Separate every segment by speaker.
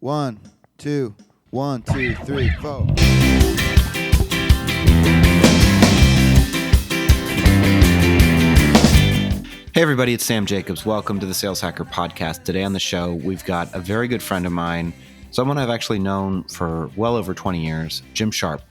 Speaker 1: One, two, 1, 2, 3, 4.
Speaker 2: Hey everybody, it's Sam Jacobs. Welcome to the Sales Hacker Podcast. Today on the show, we've got a very good friend of mine, someone I've actually known for well over 20 years, Jim Sharpe,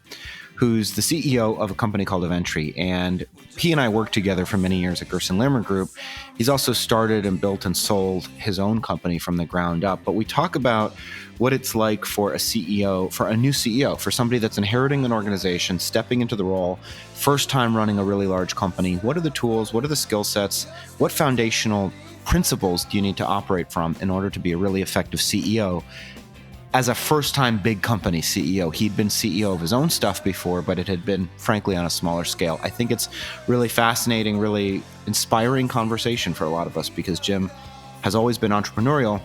Speaker 2: who's the CEO of a company called Aventri. And he and I worked together for many years at Gerson Lehrman Group. He's also started and built and sold his own company from the ground up. But we talk about what it's like for a CEO, for a new CEO, for somebody that's inheriting an organization, stepping into the role, first time running a really large company. What are the tools? What are the skill sets? What foundational principles do you need to operate from in order to be a really effective CEO? As a first-time big company CEO, he'd been CEO of his own stuff before, but it had been, frankly, on a smaller scale. I think it's really fascinating, really inspiring conversation for a lot of us because Jim has always been entrepreneurial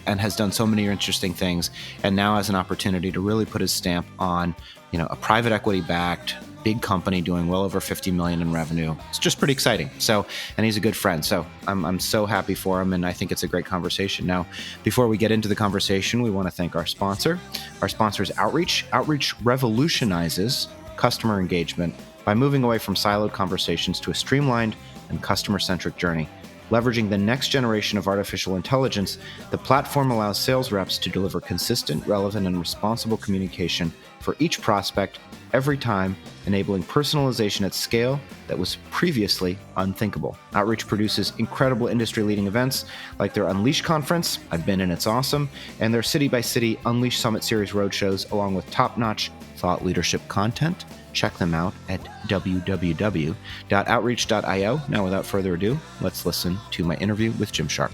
Speaker 2: and has done so many interesting things, and now has an opportunity to really put his stamp on, a private equity-backed big company doing well over 50 million in revenue. It's just pretty exciting. So, and he's a good friend. So I'm so happy for him. And I think it's a great conversation. Now, before we get into the conversation, we want to thank our sponsor. Our sponsor is Outreach. Outreach revolutionizes customer engagement by moving away from siloed conversations to a streamlined and customer-centric journey. Leveraging the next generation of artificial intelligence, the platform allows sales reps to deliver consistent, relevant, and responsible communication for each prospect every time, enabling personalization at scale that was previously unthinkable. Outreach produces incredible industry-leading events like their Unleash conference, I've been in, it's awesome, and their city-by-city Unleash Summit Series roadshows, along with top-notch thought leadership content. Check them out at www.outreach.io. Now, without further ado, let's listen to my interview with Jim Sharpe.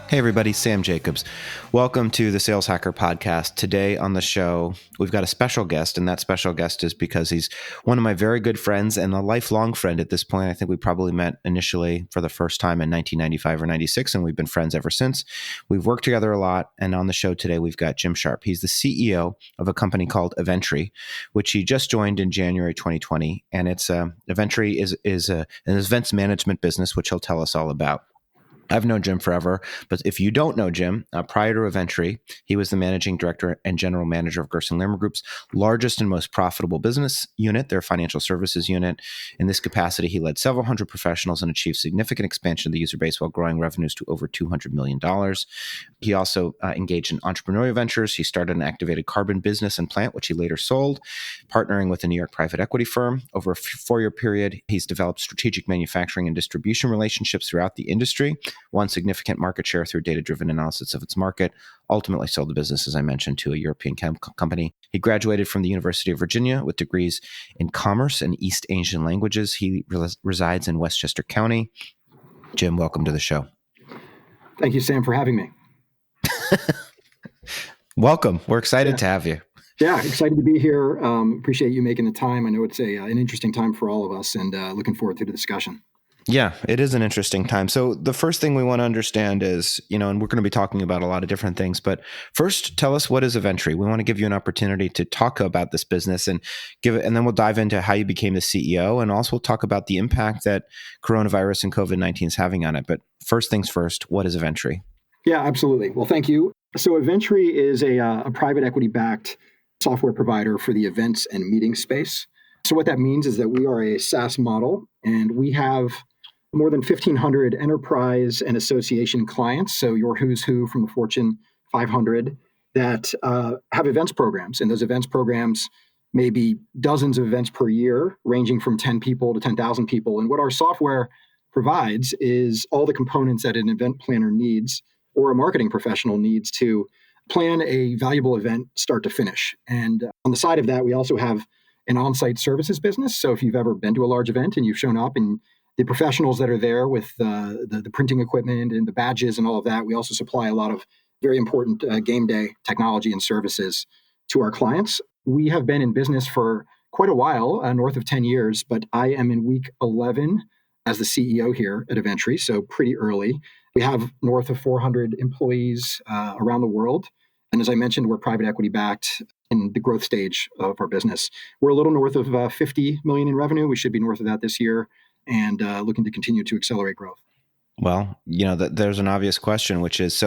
Speaker 2: Hey everybody, Sam Jacobs. Welcome to the Sales Hacker Podcast. Today on the show, we've got a special guest, and that special guest is because he's one of my very good friends and a lifelong friend at this point. I think we probably met initially for the first time in 1995 or 96, and we've been friends ever since. We've worked together a lot, and on the show today, we've got Jim Sharpe. He's the CEO of a company called Aventri, which he just joined in January 2020, and it's Aventri is an events management business, which he'll tell us all about. I've known Jim forever, but if you don't know Jim, prior to Aventri, he was the managing director and general manager of Gerson Lehrman Group's largest and most profitable business unit, their financial services unit. In this capacity, he led several hundred professionals and achieved significant expansion of the user base while growing revenues to over $200 million. He also engaged in entrepreneurial ventures. He started an activated carbon business and plant, which he later sold, partnering with a New York private equity firm. Over a 4-year period, he's developed strategic manufacturing and distribution relationships throughout the industry, won significant market share through data-driven analysis of its market, ultimately sold the business, as I mentioned, to a European company. He graduated from the University of Virginia with degrees in commerce and East Asian languages. He resides in Westchester County. Jim, welcome to the show.
Speaker 3: Thank you, Sam, for having me.
Speaker 2: Welcome. We're excited to have you.
Speaker 3: Yeah, excited to be here. Appreciate you making the time. I know it's an interesting time for all of us, and looking forward to the discussion.
Speaker 2: Yeah, it is an interesting time. So the first thing we want to understand is, and we're going to be talking about a lot of different things, but first tell us, what is Aventri? We want to give you an opportunity to talk about this business and then we'll dive into how you became the CEO, and also we'll talk about the impact that coronavirus and COVID-19 is having on it. But first things first, what is Aventri?
Speaker 3: Yeah, absolutely. Well, thank you. So Aventri is a private equity-backed software provider for the events and meeting space. So what that means is that we are a SaaS model, and we have more than 1,500 enterprise and association clients, so your who's who from the Fortune 500, that have events programs. And those events programs may be dozens of events per year, ranging from 10 people to 10,000 people. And what our software provides is all the components that an event planner needs or a marketing professional needs to plan a valuable event start to finish. And on the side of that, we also have an on-site services business. So if you've ever been to a large event and you've shown up, and the professionals that are there with the printing equipment and the badges and all of that, we also supply a lot of very important game day technology and services to our clients. We have been in business for quite a while, north of 10 years, but I am in week 11 as the CEO here at Aventri, so pretty early. We have north of 400 employees around the world. And as I mentioned, we're private equity backed in the growth stage of our business. We're a little north of 50 million in revenue. We should be north of that this year, and looking to continue to accelerate growth.
Speaker 2: Well, there's an obvious question, which is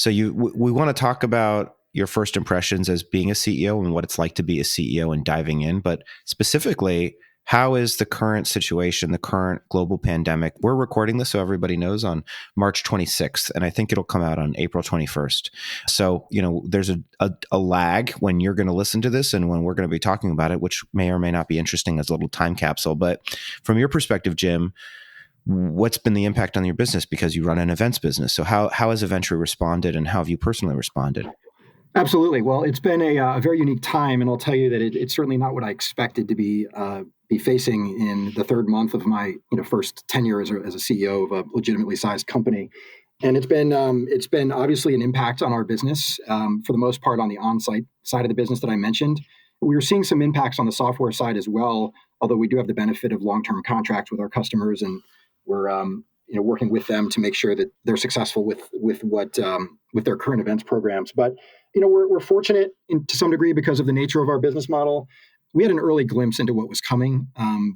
Speaker 2: we want to talk about your first impressions as being a CEO and what it's like to be a CEO and diving in, but specifically, how is the current situation, the current global pandemic? We're recording this so everybody knows on March 26th, and I think it'll come out on April 21st. So, there's a lag when you're going to listen to this and when we're going to be talking about it, which may or may not be interesting as a little time capsule. But from your perspective, Jim, what's been the impact on your business, because you run an events business? So how has Aventri responded, and how have you personally responded?
Speaker 3: Absolutely. Well, it's been a very unique time, and I'll tell you that it's certainly not what I expected to be facing in the third month of my first tenure as a CEO of a legitimately sized company. And it's been obviously an impact on our business, for the most part on the on-site side of the business that I mentioned. We were seeing some impacts on the software side as well, although we do have the benefit of long-term contracts with our customers, and we're working with them to make sure that they're successful with their current events programs. But we're fortunate to some degree because of the nature of our business model. We had an early glimpse into what was coming,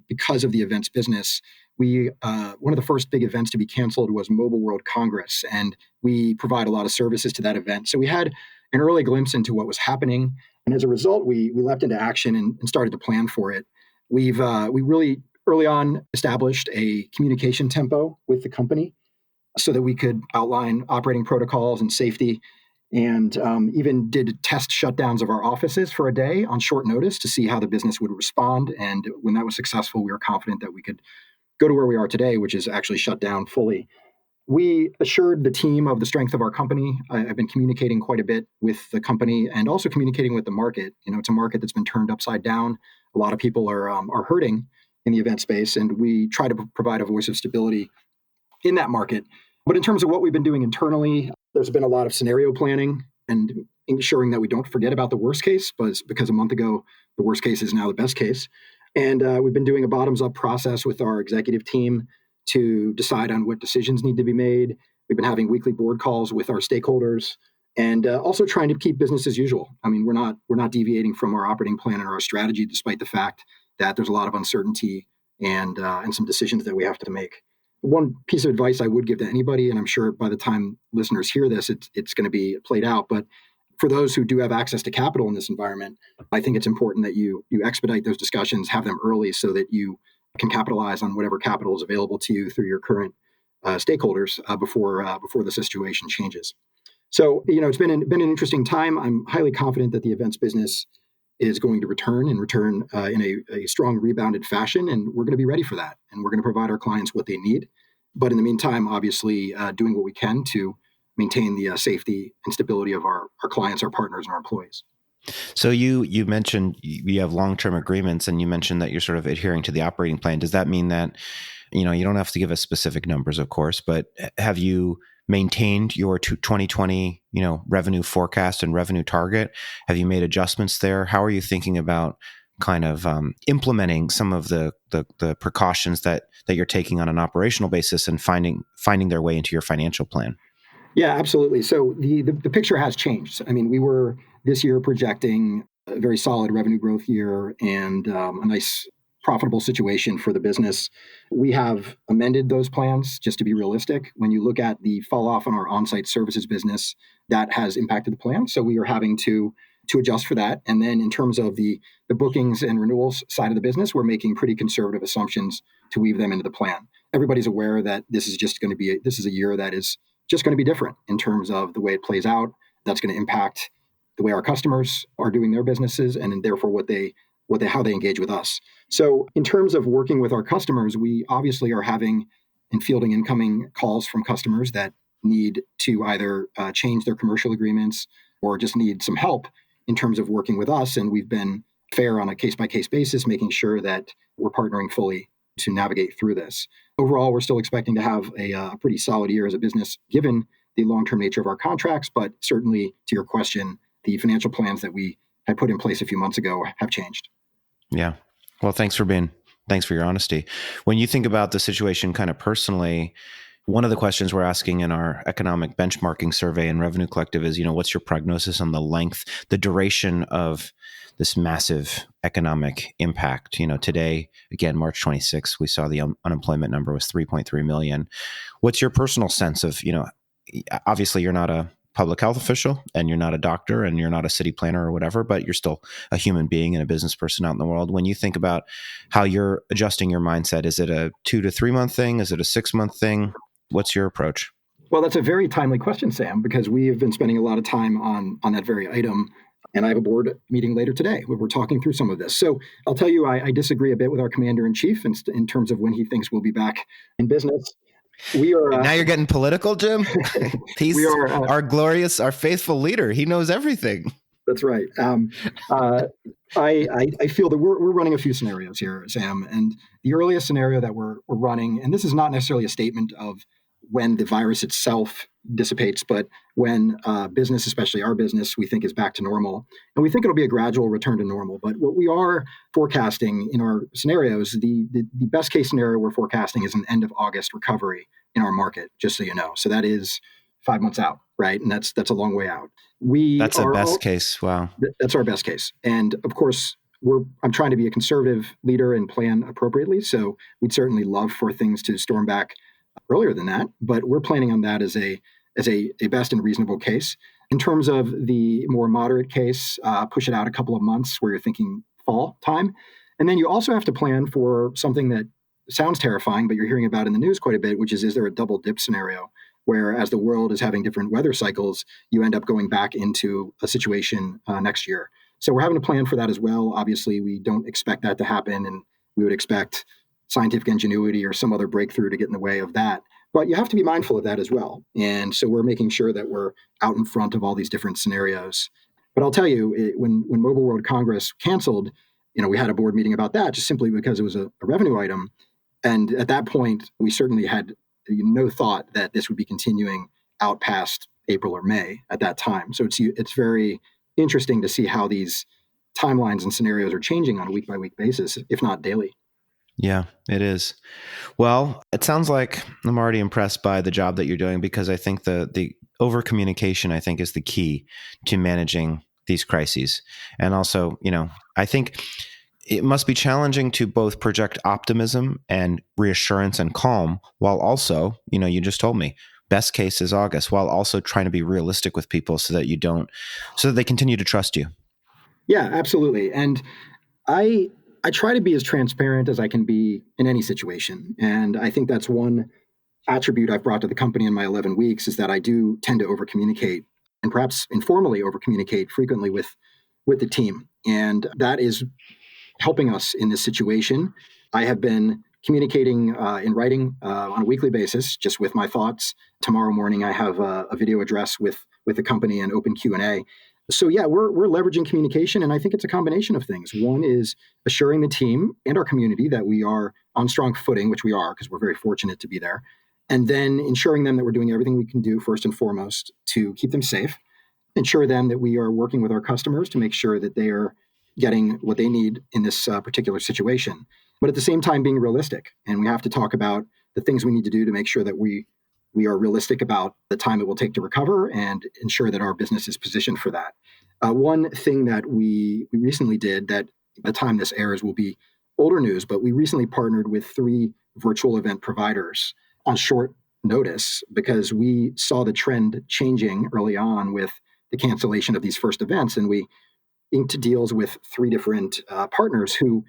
Speaker 3: because of the events business. One of the first big events to be canceled was Mobile World Congress, and we provide a lot of services to that event. So we had an early glimpse into what was happening, and as a result, we leapt into action and started to plan for it. We really early on established a communication tempo with the company so that we could outline operating protocols and safety, and even did test shutdowns of our offices for a day on short notice to see how the business would respond. And when that was successful, we were confident that we could go to where we are today, which is actually shut down fully. We assured the team of the strength of our company. I've been communicating quite a bit with the company and also communicating with the market. It's a market that's been turned upside down. A lot of people are hurting in the event space, and we try to provide a voice of stability in that market. But in terms of what we've been doing internally, there's been a lot of scenario planning and ensuring that we don't forget about the worst case, because a month ago, the worst case is now the best case. And we've been doing a bottoms-up process with our executive team to decide on what decisions need to be made. We've been having weekly board calls with our stakeholders, and also trying to keep business as usual. I mean, we're not deviating from our operating plan and our strategy, despite the fact that there's a lot of uncertainty and some decisions that we have to make. One piece of advice I would give to anybody, and I'm sure by the time listeners hear this, it's going to be played out, but for those who do have access to capital in this environment, I think it's important that you expedite those discussions, have them early, so that you can capitalize on whatever capital is available to you through your current stakeholders before the situation changes. So, it's been an interesting time. I'm highly confident that the events business is going to return in a strong rebounded fashion, and we're going to be ready for that, and we're going to provide our clients what they need. But in the meantime, obviously, doing what we can to maintain the safety and stability of our clients, our partners, and our employees.
Speaker 2: So you mentioned you have long-term agreements, and you mentioned that you're sort of adhering to the operating plan. Does that mean that, you don't have to give us specific numbers, of course, but have you maintained your 2020, revenue forecast and revenue target? Have you made adjustments there? How are you thinking about kind of implementing some of the precautions that you're taking on an operational basis and finding their way into your financial plan?
Speaker 3: Yeah, absolutely. So the picture has changed. I mean, we were this year projecting a very solid revenue growth year and a nice profitable situation for the business. We have amended those plans just to be realistic. When you look at the fall off on our on-site services business, that has impacted the plan. So we are having to adjust for that. And then in terms of the bookings and renewals side of the business, we're making pretty conservative assumptions to weave them into the plan. Everybody's aware that this is a year that is just going to be different in terms of the way it plays out. That's going to impact the way our customers are doing their businesses, and therefore how they engage with us. So in terms of working with our customers, we obviously are having and fielding incoming calls from customers that need to either change their commercial agreements or just need some help in terms of working with us. And we've been fair on a case-by-case basis, making sure that we're partnering fully to navigate through this. Overall, we're still expecting to have a pretty solid year as a business, given the long-term nature of our contracts. But certainly, to your question, the financial plans that we had put in place a few months ago have changed.
Speaker 2: Yeah. Well, thanks for your honesty. When you think about the situation kind of personally, one of the questions we're asking in our economic benchmarking survey and Revenue Collective is, what's your prognosis on the duration of this massive economic impact? Today, again, March 26th, we saw the unemployment number was 3.3 million. What's your personal sense of, obviously you're not a public health official and you're not a doctor and you're not a city planner or whatever, but you're still a human being and a business person out in the world. When you think about how you're adjusting your mindset, is it a 2 to 3 month thing? Is it a 6 month thing? What's your approach?
Speaker 3: Well, that's a very timely question, Sam, because we have been spending a lot of time on that very item. And I have a board meeting later today where we're talking through some of this. So I'll tell you, I disagree a bit with our commander-in-chief in terms of when he thinks we'll be back in business. We are
Speaker 2: now you're getting political, Jim. He's
Speaker 3: we are
Speaker 2: our glorious, our faithful leader. He knows everything.
Speaker 3: That's right. I feel that we're running a few scenarios here, Sam, and the earliest scenario that we're running, and this is not necessarily a statement of when the virus itself dissipates, but when business, especially our business, we think is back to normal, and we think it'll be a gradual return to normal. But what we are forecasting in our scenarios, the best case scenario we're forecasting is an end of August recovery in our market, just so you know. So that is 5 months out, right? And that's a long way out.
Speaker 2: That's a best case. Wow.
Speaker 3: That's our best case. And of course, I'm trying to be a conservative leader and plan appropriately. So we'd certainly love for things to storm back earlier than that, but we're planning on that as a best and reasonable case. In terms of the more moderate case, push it out a couple of months where you're thinking fall time. And then you also have to plan for something that sounds terrifying, but you're hearing about in the news quite a bit, which is there a double dip scenario where as the world is having different weather cycles, you end up going back into a situation next year. So we're having to plan for that as well. Obviously, we don't expect that to happen, and we would expect scientific ingenuity or some other breakthrough to get in the way of that. But you have to be mindful of that as well. And so we're making sure that we're out in front of all these different scenarios. But I'll tell you, when Mobile World Congress canceled, we had a board meeting about that just simply because it was a revenue item. And at that point, we certainly had no thought that this would be continuing out past April or May at that time. So it's very interesting to see how these timelines and scenarios are changing on a week-by-week basis, if not daily.
Speaker 2: Yeah, it is. Well, it sounds like I'm already impressed by the job that you're doing, because I think the over communication, I think, is the key to managing these crises. And also, I think it must be challenging to both project optimism and reassurance and calm while also, you just told me, best case is August, while also trying to be realistic with people so that they continue to trust you.
Speaker 3: Yeah, absolutely. And I try to be as transparent as I can be in any situation. And I think that's one attribute I've brought to the company in my 11 weeks is that I do tend to over-communicate and perhaps informally over-communicate frequently with the team. And that is helping us in this situation. I have been communicating in writing on a weekly basis, just with my thoughts. Tomorrow morning, I have a video address with the company and open Q&A. So yeah, we're leveraging communication, and I think it's a combination of things. One is assuring the team and our community that we are on strong footing, which we are because we're very fortunate to be there, and then ensuring them that we're doing everything we can do first and foremost to keep them safe, ensure them that we are working with our customers to make sure that they are getting what they need in this particular situation. But at the same time, being realistic. And we have to talk about the things we need to do to make sure that we are realistic about the time it will take to recover and ensure that our business is positioned for that. One thing that we recently did that by the time this airs will be older news, but we recently partnered with 3 virtual event providers on short notice because we saw the trend changing early on with the cancellation of these first events. And we inked deals with 3 different partners who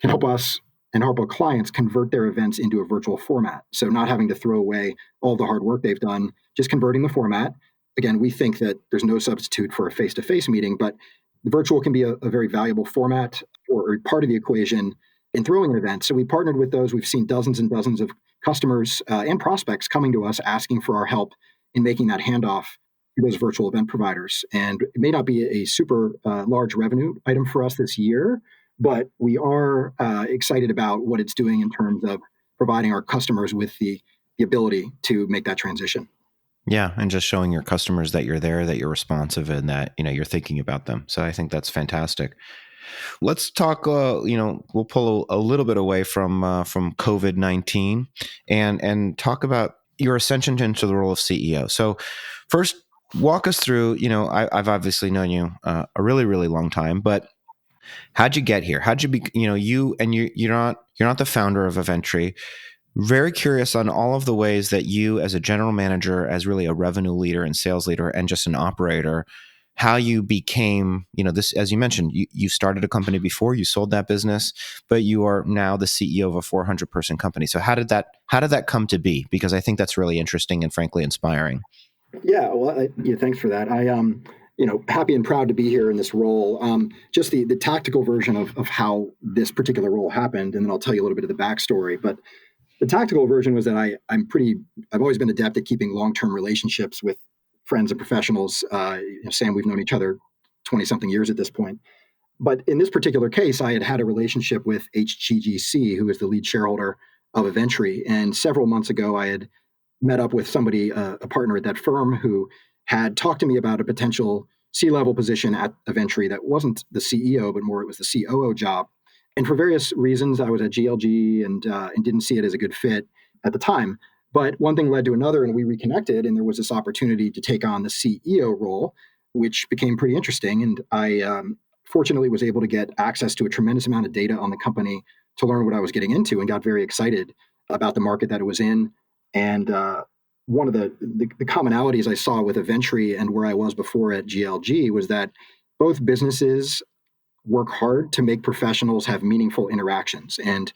Speaker 3: can help us and help our clients convert their events into a virtual format. So not having to throw away all the hard work they've done, just converting the format. Again, we think that there's no substitute for a face-to-face meeting, but the virtual can be a very valuable format or part of the equation in throwing an event. So we partnered with those. We've seen dozens and dozens of customers and prospects coming to us asking for our help in making that handoff to those virtual event providers. And it may not be a super large revenue item for us this year, but we are excited about what it's doing in terms of providing our customers with the ability to make that transition.
Speaker 2: Yeah, and just showing your customers that you're there, that you're responsive, and that you're thinking about them. So I think that's fantastic. Let's talk. We'll pull a little bit away from COVID-19 and talk about your ascension into the role of CEO. So first, walk us through, I've obviously known you a really, really long time, but how'd you get here? How'd you be, you're not the founder of Aventri. Very curious on all of the ways that you, as a general manager, as really a revenue leader and sales leader and just an operator, how you became, this, as you mentioned, you started a company before, you sold that business, but you are now the CEO of a 400-person company. So how did that come to be? Because I think that's really interesting and frankly inspiring.
Speaker 3: Yeah, well, thanks for that. Happy and proud to be here in this role. Just the tactical version of how this particular role happened, and then I'll tell you a little bit of the backstory. But the tactical version was that I've always been adept at keeping long-term relationships with friends and professionals. Sam, we've known each other 20 something years at this point. But in this particular case, I had a relationship with HGGC, who is the lead shareholder of Aventri. And several months ago, I had met up with somebody, a partner at that firm, who had talked to me about a potential C-level position at Aventri that wasn't the CEO, but more it was the COO job. And for various reasons, I was at GLG and didn't see it as a good fit at the time. But one thing led to another, and we reconnected, and there was this opportunity to take on the CEO role, which became pretty interesting. And I fortunately was able to get access to a tremendous amount of data on the company to learn what I was getting into, and got very excited about the market that it was in. And one of the commonalities I saw with Aventri and where I was before at GLG was that both businesses work hard to make professionals have meaningful interactions. And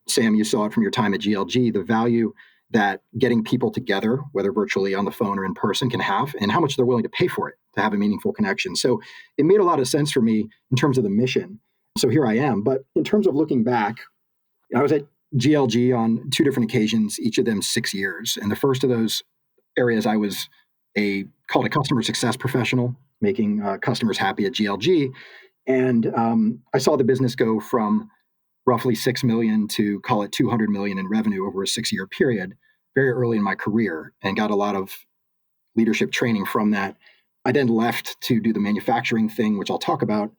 Speaker 3: Sam, you saw it from your time at GLG, the value that getting people together, whether virtually on the phone or in person, can have, and how much they're willing to pay for it to have a meaningful connection. So it made a lot of sense for me in terms of the mission. So here I am. But in terms of looking back, I was at GLG on two different occasions, each of them 6 years. And the first of those areas, I was called a customer success professional, making customers happy at GLG. And I saw the business go from roughly 6 million to, call it, 200 million in revenue over a 6-year period, very early in my career, and got a lot of leadership training from that. I then left to do the manufacturing thing, which I'll talk about,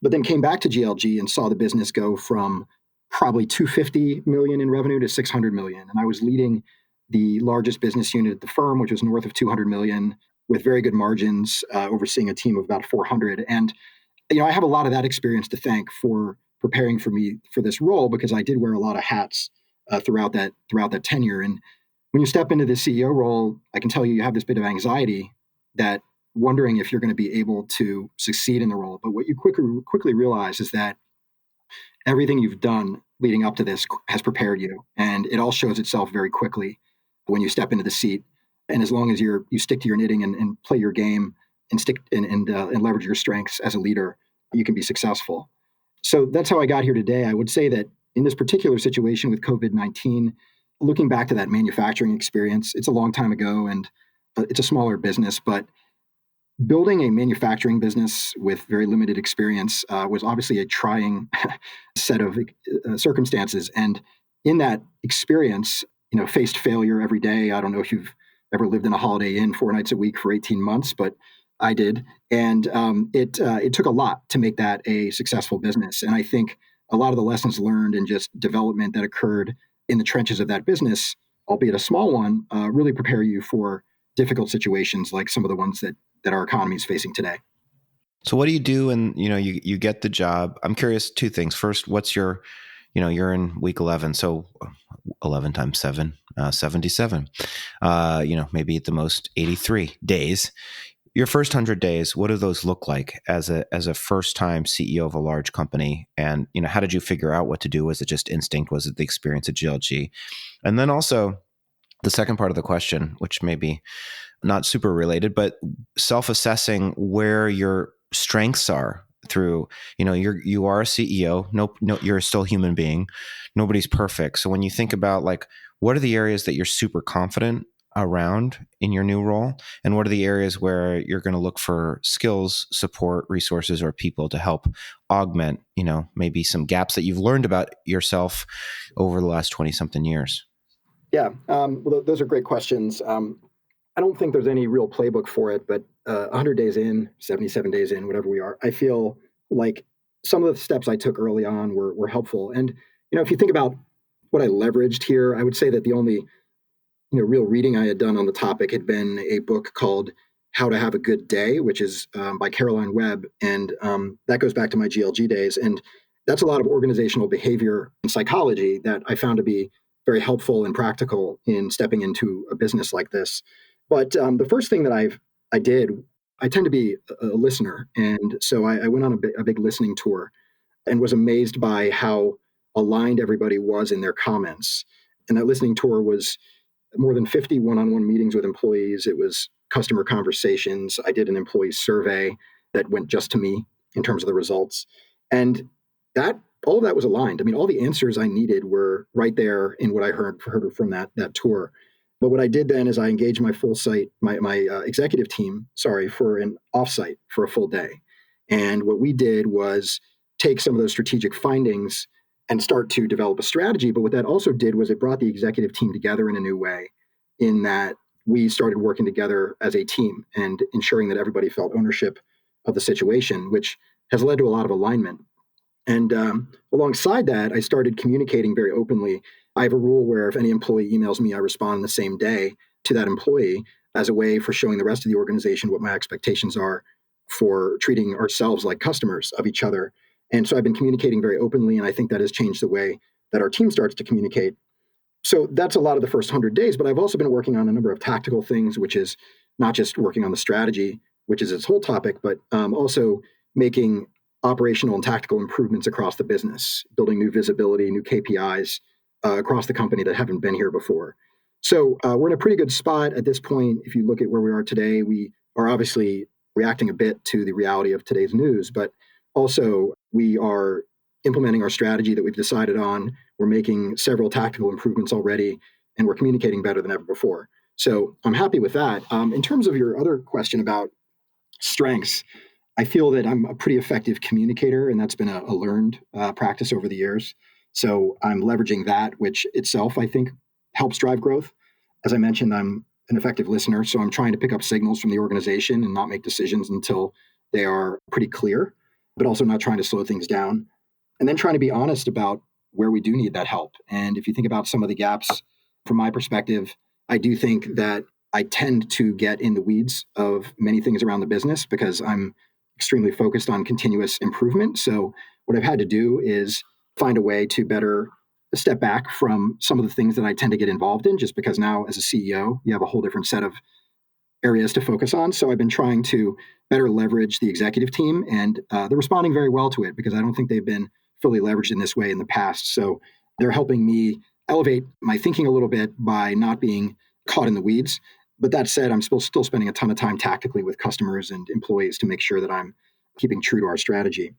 Speaker 3: but then came back to GLG and saw the business go from probably 250 million in revenue to 600 million. And I was leading the largest business unit at the firm, which was north of 200 million, with very good margins, overseeing a team of about 400. And I have a lot of that experience to thank for preparing for me for this role, because I did wear a lot of hats throughout that tenure. And when you step into the CEO role, I can tell you have this bit of anxiety, that wondering if you're going to be able to succeed in the role. But what you quickly realize is that everything you've done leading up to this has prepared you, and it all shows itself very quickly when you step into the seat. And as long as you stick to your knitting and play your game and stick and leverage your strengths as a leader, you can be successful. So that's how I got here today. I would say that in this particular situation with COVID-19, looking back to that manufacturing experience, it's a long time ago and it's a smaller business, but building a manufacturing business with very limited experience was obviously a trying set of circumstances. And in that experience, faced failure every day. I don't know if you've ever lived in a Holiday Inn 4 nights a week for 18 months, but I did. And it took a lot to make that a successful business. And I think a lot of the lessons learned and just development that occurred in the trenches of that business, albeit a small one, really prepare you for difficult situations like some of the ones that our economy is facing today.
Speaker 2: So what do you do? And, you get the job. I'm curious, two things. First, what's your, you're in week 11. So 11 times 7, 77, maybe at the most 83 days. Your first 100 days, what do those look like as a first-time CEO of a large company? And, how did you figure out what to do? Was it just instinct? Was it the experience at GLG? And then also the second part of the question, which may be not super related, but self-assessing where your strengths are through, you are a CEO. No, you're still a human being. Nobody's perfect. So when you think about what are the areas that you're super confident around in your new role, and what are the areas where you're going to look for skills, support, resources, or people to help augment, maybe some gaps that you've learned about yourself over the last 20 something years?
Speaker 3: Yeah, well, those are great questions. I don't think there's any real playbook for it, but 100 days in, 77 days in, whatever we are, I feel like some of the steps I took early on were helpful. And, if you think about what I leveraged here, I would say that the only real reading I had done on the topic had been a book called How to Have a Good Day, which is by Caroline Webb. And that goes back to my GLG days. And that's a lot of organizational behavior and psychology that I found to be very helpful and practical in stepping into a business like this. But the first thing that I did, I tend to be a listener. And so I went on a big listening tour and was amazed by how aligned everybody was in their comments. And that listening tour was more than 50 one-on-one meetings with employees. It was customer conversations. I did an employee survey that went just to me in terms of the results. And that all of that was aligned. I mean, all the answers I needed were right there in what I heard from that tour. But what I did then is I engaged my executive team, for an offsite for a full day. And what we did was take some of those strategic findings and start to develop a strategy. But what that also did was it brought the executive team together in a new way, in that we started working together as a team and ensuring that everybody felt ownership of the situation, which has led to a lot of alignment. And alongside that, I started communicating very openly. I have a rule where if any employee emails me, I respond the same day to that employee as a way for showing the rest of the organization what my expectations are for treating ourselves like customers of each other. And so I've been communicating very openly, and I think that has changed the way that our team starts to communicate. So that's a lot of the first 100 days, but I've also been working on a number of tactical things, which is not just working on the strategy, which is its whole topic, but also making operational and tactical improvements across the business, building new visibility, new KPIs across the company that haven't been here before. So we're in a pretty good spot at this point. If you look at where we are today, we are obviously reacting a bit to the reality of today's news, but also we are implementing our strategy that we've decided on. We're making several tactical improvements already, and we're communicating better than ever before. So I'm happy with that. In terms of your other question about strengths, I feel that I'm a pretty effective communicator, and that's been a learned practice over the years. So I'm leveraging that, which itself, I think, helps drive growth. As I mentioned, I'm an effective listener, so I'm trying to pick up signals from the organization and not make decisions until they are pretty clear, but also not trying to slow things down. And then trying to be honest about where we do need that help. And if you think about some of the gaps, from my perspective, I do think that I tend to get in the weeds of many things around the business because I'm extremely focused on continuous improvement. So what I've had to do is find a way to better step back from some of the things that I tend to get involved in, just because now as a CEO, you have a whole different set of areas to focus on. So I've been trying to better leverage the executive team, and they're responding very well to it because I don't think they've been fully leveraged in this way in the past. So they're helping me elevate my thinking a little bit by not being caught in the weeds. But that said, I'm still spending a ton of time tactically with customers and employees to make sure that I'm keeping true to our strategy.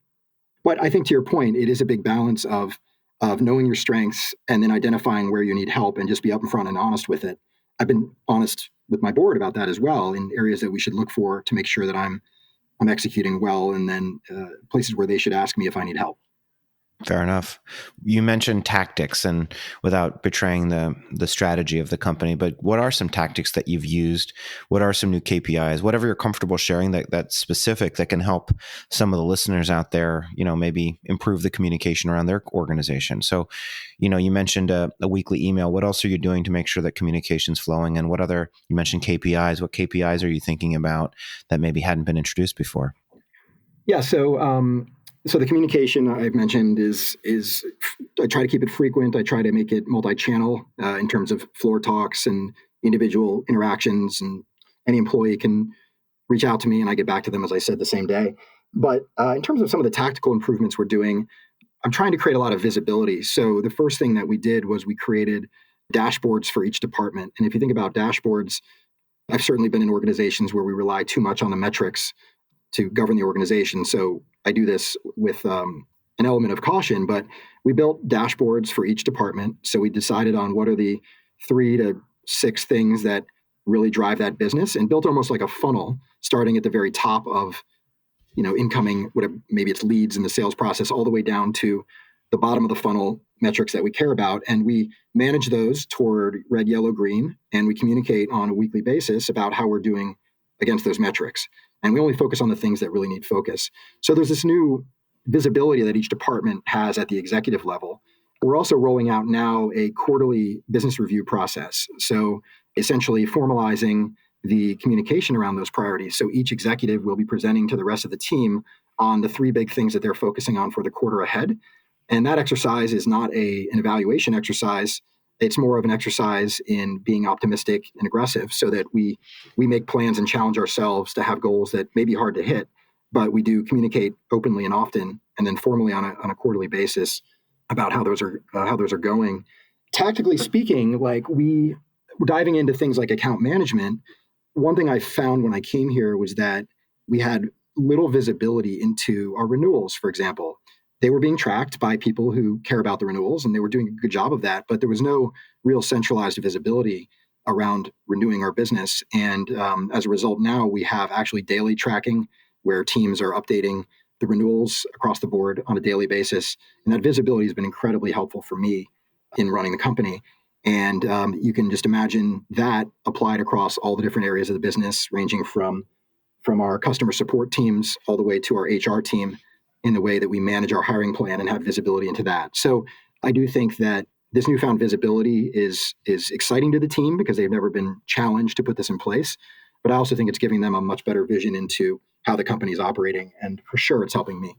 Speaker 3: But I think to your point, it is a big balance of knowing your strengths and then identifying where you need help and just be upfront and honest with it. I've been honest with my board about that as well in areas that we should look for to make sure that I'm executing well, and then places where they should ask me if I need help.
Speaker 2: Fair enough. You mentioned tactics, and without betraying the strategy of the company, but what are some tactics that you've used? What are some new KPIs? Whatever you're comfortable sharing that's specific that can help some of the listeners out there, maybe improve the communication around their organization. So, you mentioned a weekly email. What else are you doing to make sure that communication's flowing? And you mentioned KPIs. What KPIs are you thinking about that maybe hadn't been introduced before?
Speaker 3: Yeah. So the communication I've mentioned is I try to keep it frequent. I try to make it multi-channel in terms of floor talks and individual interactions, and any employee can reach out to me and I get back to them, as I said, the same day. But in terms of some of the tactical improvements we're doing, I'm trying to create a lot of visibility. So the first thing that we did was we created dashboards for each department. And if you think about dashboards, I've certainly been in organizations where we rely too much on the metrics to govern the organization. So I do this with an element of caution, but we built dashboards for each department. So we decided on what are the 3 to 6 things that really drive that business, and built almost like a funnel, starting at the very top of, incoming, whatever, maybe it's leads in the sales process, all the way down to the bottom of the funnel metrics that we care about. And we manage those toward red, yellow, green, and we communicate on a weekly basis about how we're doing against those metrics. And we only focus on the things that really need focus. So there's this new visibility that each department has at the executive level. We're also rolling out now a quarterly business review process. So essentially formalizing the communication around those priorities. So each executive will be presenting to the rest of the team on the three big things that they're focusing on for the quarter ahead. And that exercise is not an evaluation exercise. It's more of an exercise in being optimistic and aggressive so that we make plans and challenge ourselves to have goals that may be hard to hit, but we do communicate openly and often and then formally on a quarterly basis about how those are going. Tactically speaking, like we're diving into things like account management. One thing I found when I came here was that we had little visibility into our renewals, for example. They were being tracked by people who care about the renewals, and they were doing a good job of that, but there was no real centralized visibility around renewing our business. And as a result, now we have actually daily tracking where teams are updating the renewals across the board on a daily basis. And that visibility has been incredibly helpful for me in running the company. And you can just imagine that applied across all the different areas of the business, ranging from our customer support teams all the way to our HR team in the way that we manage our hiring plan and have visibility into that. So I do think that this newfound visibility is exciting to the team because they've never been challenged to put this in place. But I also think it's giving them a much better vision into how the company is operating. And for sure, it's helping me.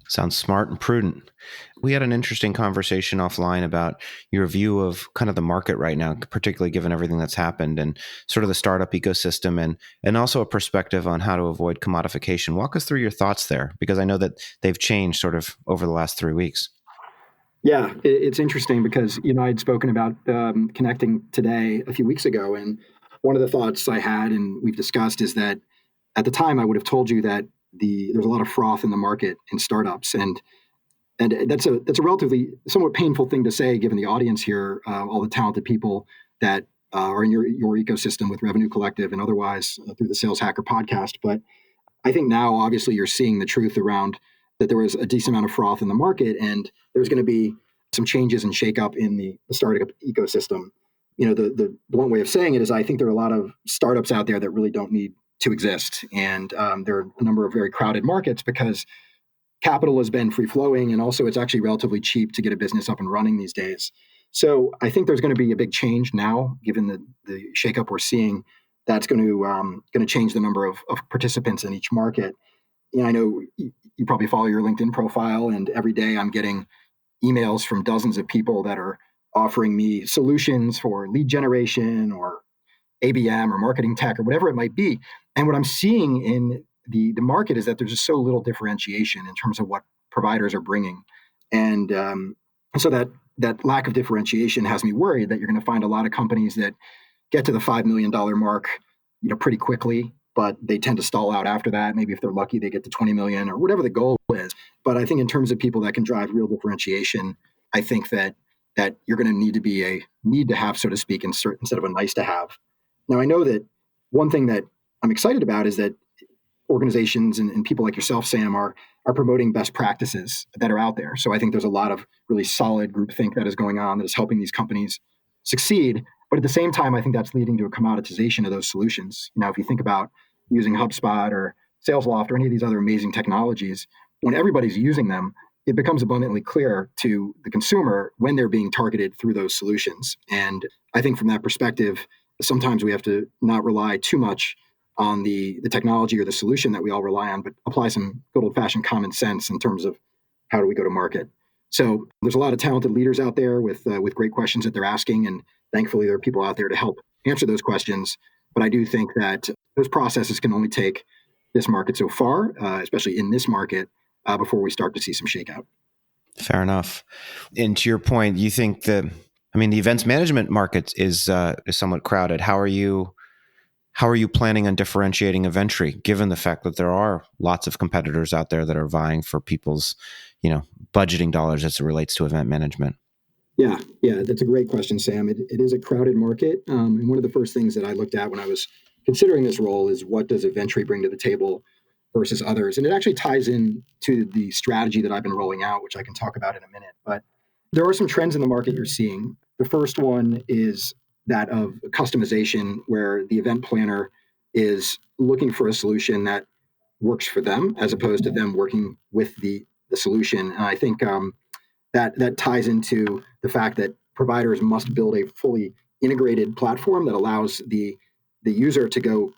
Speaker 2: Sounds smart and prudent. We had an interesting conversation offline about your view of kind of the market right now, particularly given everything that's happened and sort of the startup ecosystem and also a perspective on how to avoid commodification. Walk us through your thoughts there, because I know that they've changed sort of over the last 3 weeks.
Speaker 3: Yeah, it's interesting because, I'd spoken about connecting today a few weeks ago. And one of the thoughts I had and we've discussed is that at the time I would have told you that there's a lot of froth in the market in startups, and that's a relatively somewhat painful thing to say given the audience here, all the talented people that are in your ecosystem with Revenue Collective and otherwise through the Sales Hacker podcast. But I think now obviously you're seeing the truth around that there was a decent amount of froth in the market, and there's going to be some changes and shakeup in the startup ecosystem. The blunt way of saying it is I think there are a lot of startups out there that really don't need to exist. And there are a number of very crowded markets because capital has been free flowing, and also it's actually relatively cheap to get a business up and running these days. So I think there's going to be a big change now, given the shakeup we're seeing. That's going to change the number of participants in each market. I know you probably follow your LinkedIn profile, and every day I'm getting emails from dozens of people that are offering me solutions for lead generation or ABM or marketing tech or whatever it might be. And what I'm seeing in the market is that there's just so little differentiation in terms of what providers are bringing. And so that lack of differentiation has me worried that you're going to find a lot of companies that get to the $5 million mark, pretty quickly, but they tend to stall out after that. Maybe if they're lucky, they get to 20 million or whatever the goal is. But I think in terms of people that can drive real differentiation, I think that you're going to need to be a need to have, so to speak, instead of a nice to have. Now, I know that one thing that I'm excited about is that organizations and people like yourself, Sam, are promoting best practices that are out there. So I think there's a lot of really solid groupthink that is going on that is helping these companies succeed. But at the same time, I think that's leading to a commoditization of those solutions. If you think about using HubSpot or SalesLoft or any of these other amazing technologies, when everybody's using them, it becomes abundantly clear to the consumer when they're being targeted through those solutions. And I think from that perspective, sometimes we have to not rely too much on the technology or the solution that we all rely on, but apply some good old-fashioned common sense in terms of how do we go to market. So there's a lot of talented leaders out there with great questions that they're asking, and thankfully there are people out there to help answer those questions. But I do think that those processes can only take this market so far, especially in this market, before we start to see some shakeout.
Speaker 2: Fair enough. And to your point, you think that, the events management market is somewhat crowded. How are you planning on differentiating Aventri, given the fact that there are lots of competitors out there that are vying for people's, budgeting dollars as it relates to event management?
Speaker 3: Yeah, that's a great question, Sam. It is a crowded market. And one of the first things that I looked at when I was considering this role is what does Aventri bring to the table versus others? And it actually ties in to the strategy that I've been rolling out, which I can talk about in a minute. But there are some trends in the market you're seeing. The first one is that of customization, where the event planner is looking for a solution that works for them as opposed to them working with the solution. And I think that ties into the fact that providers must build a fully integrated platform that allows the user to go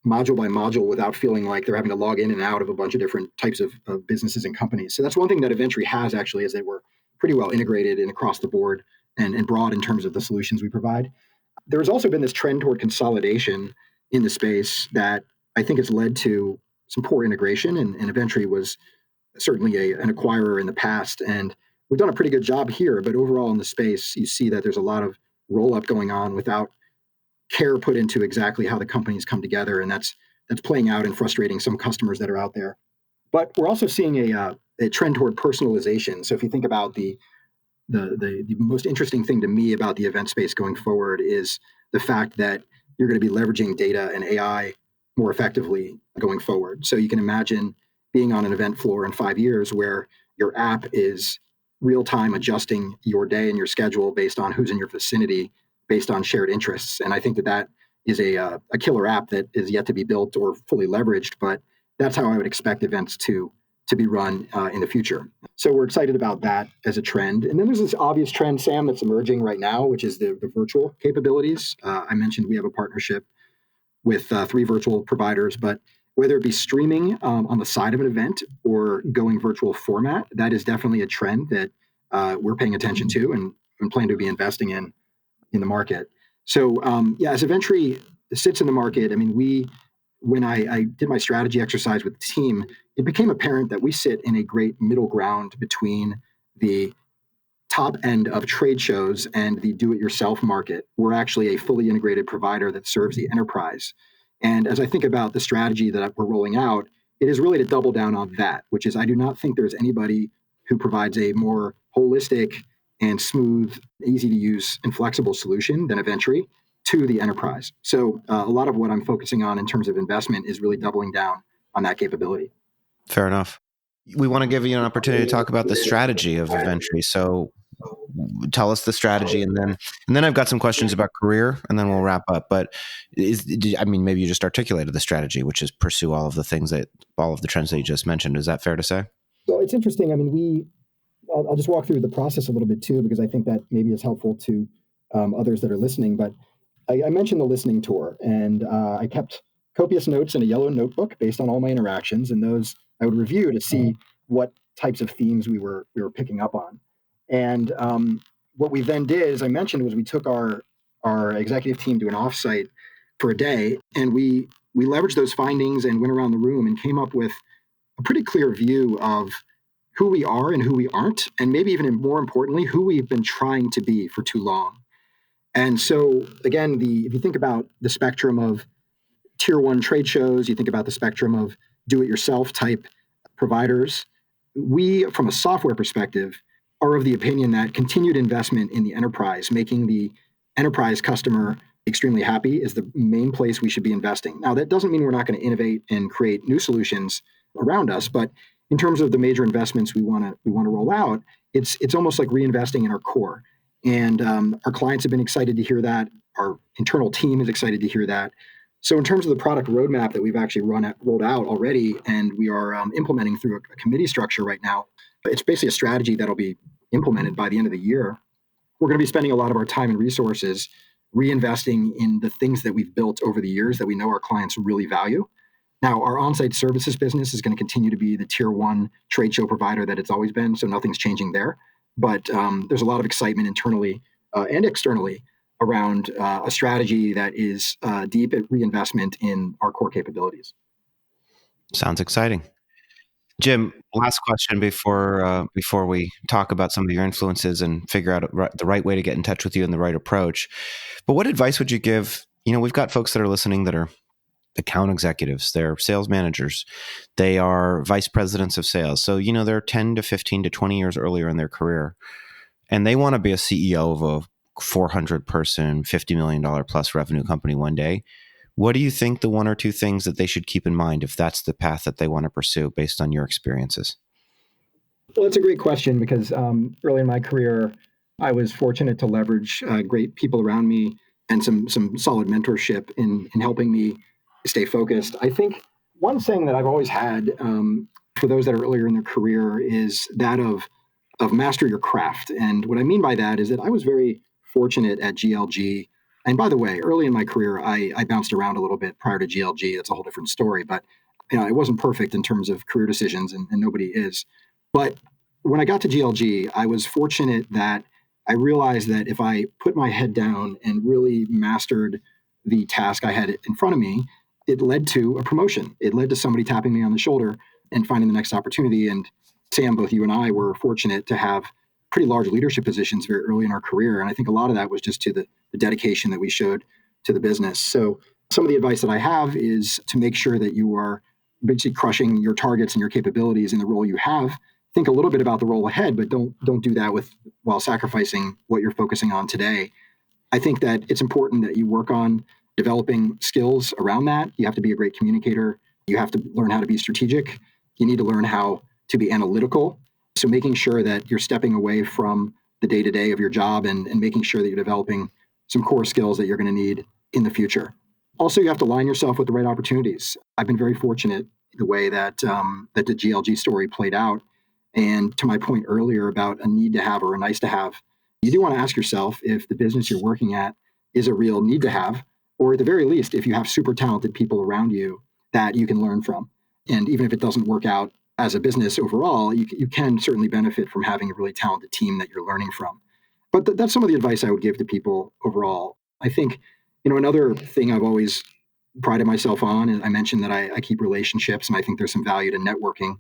Speaker 3: module by module without feeling like they're having to log in and out of a bunch of different types of businesses and companies. So that's one thing that Aventri has actually, is that we're pretty well integrated and across the board and broad in terms of the solutions we provide. There's also been this trend toward consolidation in the space that I think has led to some poor integration, and Aventri was certainly an acquirer in the past, and we've done a pretty good job here. But overall in the space, you see that there's a lot of roll up going on without care put into exactly how the companies come together, and that's playing out and frustrating some customers that are out there. But we're also seeing a trend toward personalization. So if you think about the most interesting thing to me about the event space going forward is the fact that you're going to be leveraging data and AI more effectively going forward. So you can imagine being on an event floor in 5 years where your app is real time adjusting your day and your schedule based on who's in your vicinity, based on shared interests. And I think that is a killer app that is yet to be built or fully leveraged, but that's how I would expect events to be run in the future. So we're excited about that as a trend. And then there's this obvious trend, Sam, that's emerging right now, which is the virtual capabilities. I mentioned we have a partnership with 3 virtual providers, but whether it be streaming on the side of an event or going virtual format, that is definitely a trend that we're paying attention to and plan to be investing in the market. So as Aventri sits in the market, I mean, when I did my strategy exercise with the team, it became apparent that we sit in a great middle ground between the top end of trade shows and the do-it-yourself market. We're actually a fully integrated provider that serves the enterprise. And as I think about the strategy that we're rolling out, it is really to double down on that, which is I do not think there's anybody who provides a more holistic and smooth, easy to use and flexible solution than Aventri to the enterprise. So a lot of what I'm focusing on in terms of investment is really doubling down on that capability.
Speaker 2: Fair enough. We want to give you an opportunity to talk about the strategy of Aventri. So tell us the strategy, and then I've got some questions about career, and then we'll wrap up. But maybe you just articulated the strategy, which is pursue all of the trends that you just mentioned. Is that fair to say?
Speaker 3: Well, it's interesting. I mean, I'll just walk through the process a little bit too, because I think that maybe is helpful to others that are listening. But I mentioned the listening tour, and I kept copious notes in a yellow notebook based on all my interactions, and those I would review to see what types of themes we were picking up on. And what we then did, as I mentioned, was we took our executive team to an offsite for a day, and we leveraged those findings and went around the room and came up with a pretty clear view of who we are and who we aren't, and maybe even more importantly, who we've been trying to be for too long. And so, again, if you think about the spectrum of tier 1 trade shows, you think about the spectrum of do-it-yourself type providers, we, from a software perspective, are of the opinion that continued investment in the enterprise, making the enterprise customer extremely happy, is the main place we should be investing. Now, that doesn't mean we're not going to innovate and create new solutions around us, but in terms of the major investments we want to roll out, it's almost like reinvesting in our core. And our clients have been excited to hear that. Our internal team is excited to hear that. So in terms of the product roadmap that we've actually rolled out already, and we are implementing through a committee structure right now, it's basically a strategy that'll be implemented by the end of the year. We're going to be spending a lot of our time and resources reinvesting in the things that we've built over the years that we know our clients really value. Now, our on-site services business is going to continue to be the tier 1 trade show provider that it's always been, so nothing's changing there. But there's a lot of excitement internally and externally around a strategy that is deep at reinvestment in our core capabilities.
Speaker 2: Sounds exciting. Jim, last question before we talk about some of your influences and figure out the right way to get in touch with you and the right approach. But what advice would you give? We've got folks that are listening that are account executives, they're sales managers, they are vice presidents of sales. So, they're 10 to 15 to 20 years earlier in their career, and they want to be a CEO of a 400 person, $50 million plus revenue company one day. What do you think the one or two things that they should keep in mind if that's the path that they want to pursue based on your experiences?
Speaker 3: Well, that's a great question, because early in my career, I was fortunate to leverage great people around me and some solid mentorship in helping me stay focused. I think one saying that I've always had for those that are earlier in their career is that of master your craft. And what I mean by that is that I was very fortunate at GLG And by the way, early in my career, I bounced around a little bit prior to GLG. That's a whole different story. But it wasn't perfect in terms of career decisions, and nobody is. But when I got to GLG, I was fortunate that I realized that if I put my head down and really mastered the task I had in front of me, it led to a promotion. It led to somebody tapping me on the shoulder and finding the next opportunity. And Sam, both you and I were fortunate to have pretty large leadership positions very early in our career. And I think a lot of that was just to the dedication that we showed to the business. So some of the advice that I have is to make sure that you are basically crushing your targets and your capabilities in the role you have. Think a little bit about the role ahead, but don't do that while sacrificing what you're focusing on today. I think that it's important that you work on developing skills around that. You have to be a great communicator. You have to learn how to be strategic. You need to learn how to be analytical. So making sure that you're stepping away from the day-to-day of your job and making sure that you're developing some core skills that you're going to need in the future. Also, you have to align yourself with the right opportunities. I've been very fortunate the way that the GLG story played out. And to my point earlier about a need to have or a nice to have, you do want to ask yourself if the business you're working at is a real need to have, or at the very least, if you have super talented people around you that you can learn from. And even if it doesn't work out as a business overall, you can certainly benefit from having a really talented team that you're learning from. But that's some of the advice I would give to people overall. I think, another thing I've always prided myself on, and I mentioned that I keep relationships, and I think there's some value to networking.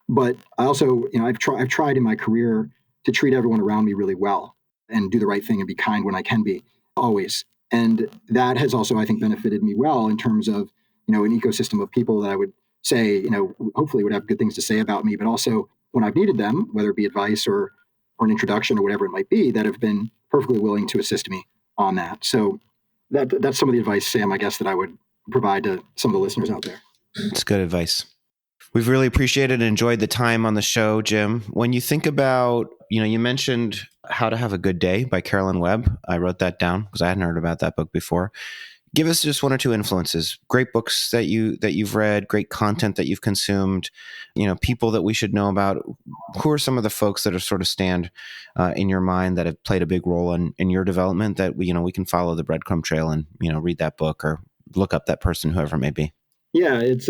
Speaker 3: But I also, I've tried in my career to treat everyone around me really well and do the right thing and be kind when I can be, always. And that has also, I think, benefited me well in terms of, an ecosystem of people that I would say, hopefully would have good things to say about me, but also when I've needed them, whether it be advice or an introduction or whatever it might be, that have been perfectly willing to assist me on that. So that's some of the advice, Sam, I guess, that I would provide to some of the listeners out there.
Speaker 2: It's good advice. We've really appreciated and enjoyed the time on the show, Jim. When you think about, you mentioned How to Have a Good Day by Carolyn Webb. I wrote that down because I hadn't heard about that book before. Give us just one or two influences, great books that you've read, great content that you've consumed, people that we should know about. Who are some of the folks that are sort of stand in your mind that have played a big role in your development that we can follow the breadcrumb trail and, read that book or look up that person, whoever it may be?
Speaker 3: Yeah, it's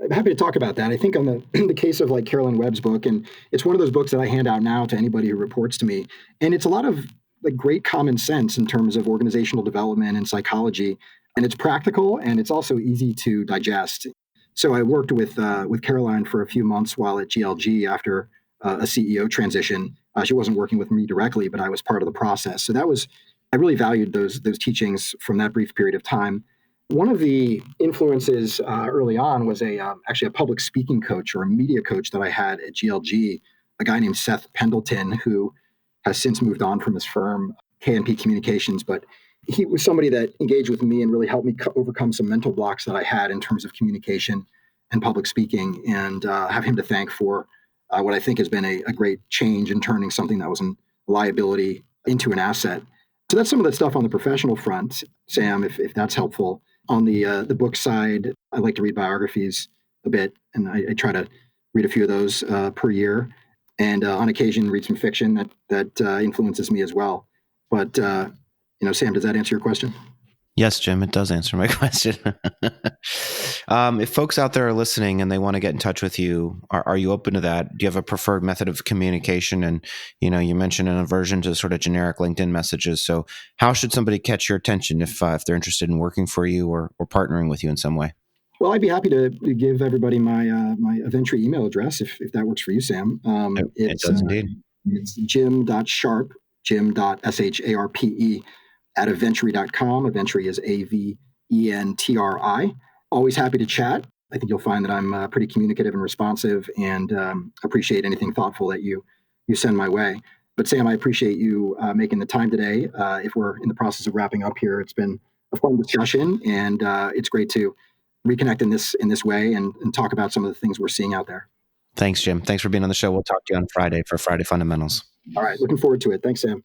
Speaker 3: I'm happy to talk about that. I think on the case of like Carolyn Webb's book, and it's one of those books that I hand out now to anybody who reports to me. And it's a lot of like great common sense in terms of organizational development and psychology. And it's practical and it's also easy to digest. So I worked with Caroline for a few months while at GLG after a CEO transition. She wasn't working with me directly, but I was part of the process. So I really valued those teachings from that brief period of time. One of the influences early on was actually a public speaking coach or a media coach that I had at GLG, a guy named Seth Pendleton, who has since moved on from his firm, K&P Communications. But he was somebody that engaged with me and really helped me overcome some mental blocks that I had in terms of communication and public speaking, and have him to thank for what I think has been a great change in turning something that was a liability into an asset. So that's some of that stuff on the professional front, Sam, if that's helpful. On the book side, I like to read biographies a bit, and I try to read a few of those per year, and on occasion read some fiction that influences me as well. But Sam, does that answer your question?
Speaker 2: Yes, Jim, it does answer my question. If folks out there are listening and they want to get in touch with you, are you open to that? Do you have a preferred method of communication? And, you mentioned an aversion to sort of generic LinkedIn messages. So how should somebody catch your attention if they're interested in working for you or partnering with you in some way?
Speaker 3: Well, I'd be happy to give everybody my Aventri email address if that works for you, Sam.
Speaker 2: It does indeed.
Speaker 3: It's jim.sharpe, jim.sharpe at Aventri.com. Aventri is Aventri. Always happy to chat. I think you'll find that I'm pretty communicative and responsive, and appreciate anything thoughtful that you send my way. But Sam, I appreciate you making the time today. If we're in the process of wrapping up here, it's been a fun discussion, and it's great to reconnect in this way and talk about some of the things we're seeing out there.
Speaker 2: Thanks, Jim. Thanks for being on the show. We'll talk to you on Friday for Friday Fundamentals.
Speaker 3: All right. Looking forward to it. Thanks, Sam.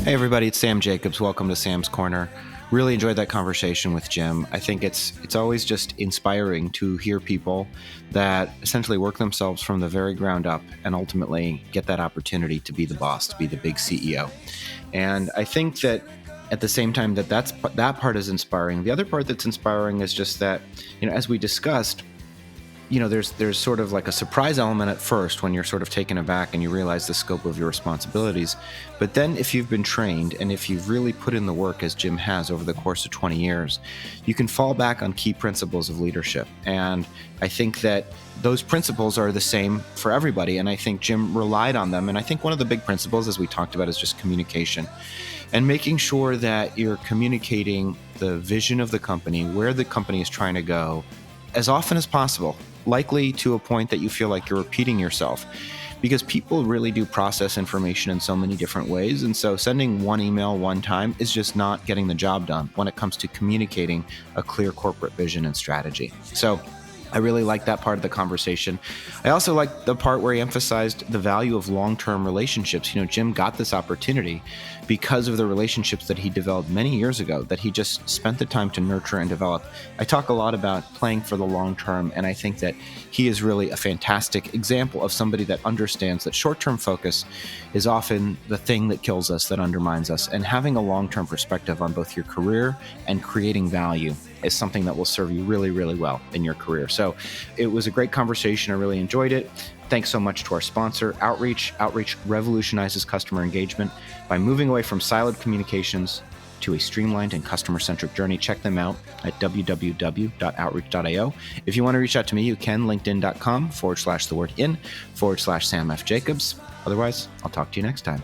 Speaker 2: Hey, everybody. It's Sam Jacobs. Welcome to Sam's Corner. really enjoyed that conversation with Jim. I think it's always just inspiring to hear people that essentially work themselves from the very ground up and ultimately get that opportunity to be the boss, to be the big CEO. And I think that at the same time that part is inspiring. The other part that's inspiring is just that, as we discussed, there's sort of like a surprise element at first when you're sort of taken aback and you realize the scope of your responsibilities. But then if you've been trained and if you've really put in the work, as Jim has over the course of 20 years, you can fall back on key principles of leadership. And I think that those principles are the same for everybody. And I think Jim relied on them. And I think one of the big principles, as we talked about, is just communication and making sure that you're communicating the vision of the company, where the company is trying to go, as often as possible, likely to a point that you feel like you're repeating yourself, because people really do process information in so many different ways. And so sending one email one time is just not getting the job done when it comes to communicating a clear corporate vision and strategy. So I really like that part of the conversation. I also like the part where he emphasized the value of long-term relationships. Jim got this opportunity because of the relationships that he developed many years ago, that he just spent the time to nurture and develop. I talk a lot about playing for the long term, and I think that he is really a fantastic example of somebody that understands that short-term focus is often the thing that kills us, that undermines us, and having a long-term perspective on both your career and creating value is something that will serve you really, really well in your career. So it was a great conversation. I really enjoyed it. Thanks so much to our sponsor, Outreach. Outreach revolutionizes customer engagement by moving away from siloed communications to a streamlined and customer-centric journey. Check them out at www.outreach.io. If you want to reach out to me, you can, linkedin.com/Sam F. Jacobs. Otherwise, I'll talk to you next time.